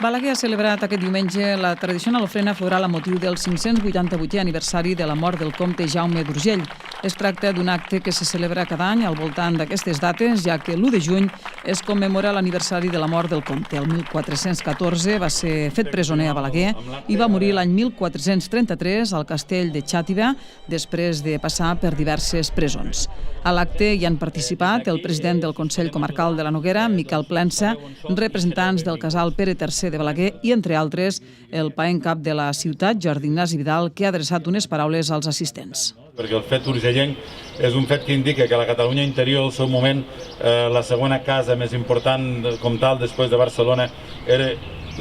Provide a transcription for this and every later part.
Balaguer ha celebrat aquest diumenge la tradicional ofrena floral a motiu del 588è aniversari de la mort del comte Jaume d'Urgell. Es tracta d'un acte que se celebra cada any al voltant d'aquestes dates, ja que l'1 de juny es commemora l'aniversari de la mort del comte. El 1414 va ser fet presoner a Balaguer i va morir l'any 1433 al castell de Xàtiva, després de passar per diverses presons. A l'acte hi han participat el president del Consell Comarcal de la Noguera, Miquel Plensa, representants del casal Pere III de Balaguer i, entre altres, el paent cap de la ciutat, Jordi Ignasi Vidal, que ha adreçat unes paraules als assistents. Perquè el fet urgellenc és un fet que indica que la Catalunya interior, al seu moment, la segona casa més important com tal, després de Barcelona, era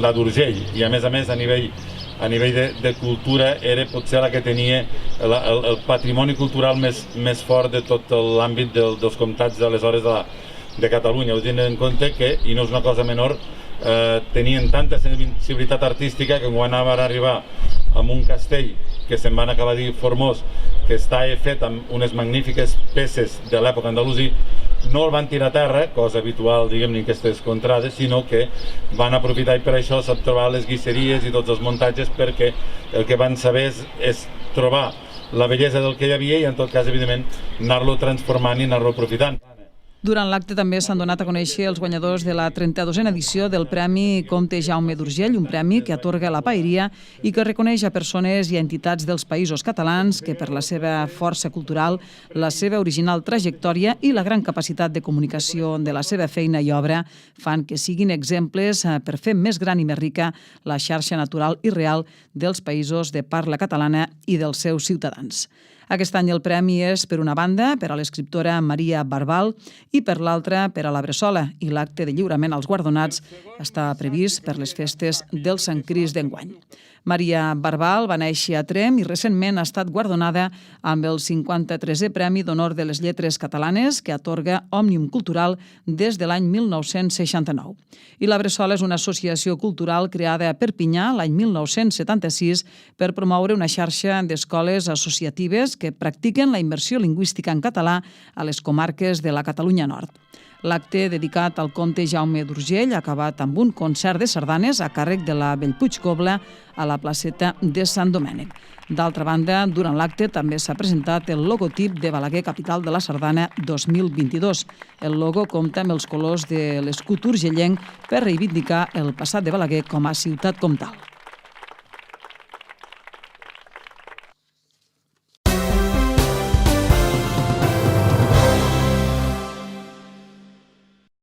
la d'Urgell. I a més, a nivell de cultura, era potser la que tenia el patrimoni cultural més fort de tot l'àmbit dels comtats d'aleshores de Catalunya. Heu de tenir en compte que, i no és una cosa menor, tenien tanta sensibilitat artística que quan van arribar amb un castell que se'n van acabar dir Formós, que està fet amb unes magnífiques peces de l'època andalusí, no el van tirar a terra, cosa habitual, diguem-ne, en aquestes contrades, sinó que van aprofitar i per això s'han trobat les guisseries i tots els muntatges, perquè el que van saber és trobar la bellesa del que hi havia i, en tot cas, evidentment, anar-lo transformant i anar-lo aprofitant. Durant l'acte també s'han donat a conèixer els guanyadors de la 32a edició del Premi Comte Jaume d'Urgell, un premi que atorga la paeria i que reconeix a persones i a entitats dels països catalans que, per la seva força cultural, la seva original trajectòria i la gran capacitat de comunicació de la seva feina i obra, fan que siguin exemples per fer més gran i més rica la xarxa natural i real dels països de parla catalana i dels seus ciutadans. Aquest any el premi és, per una banda, per a l'escriptora Maria Barbal i per l'altra per a la Bressola, i l'acte de lliurament als guardonats està previst per les festes del Sant Crist d'enguany. Maria Barbal va néixer a Tremp i recentment ha estat guardonada amb el 53è Premi d'Honor de les Lletres Catalanes que atorga Òmnium Cultural des de l'any 1969. I la Bressola és una associació cultural creada a Perpinyà l'any 1976 per promoure una xarxa d'escoles associatives que practiquen la immersió lingüística en català a les comarques de la Catalunya Nord. L'acte dedicat al comte Jaume d'Urgell ha acabat amb un concert de sardanes a càrrec de la Bellpuig Cobla a la placeta de Sant Domènec. D'altra banda, durant l'acte també s'ha presentat el logotip de Balaguer, capital de la Sardana 2022. El logo compta amb els colors de l'escut urgellenc per reivindicar el passat de Balaguer com a ciutat comtal.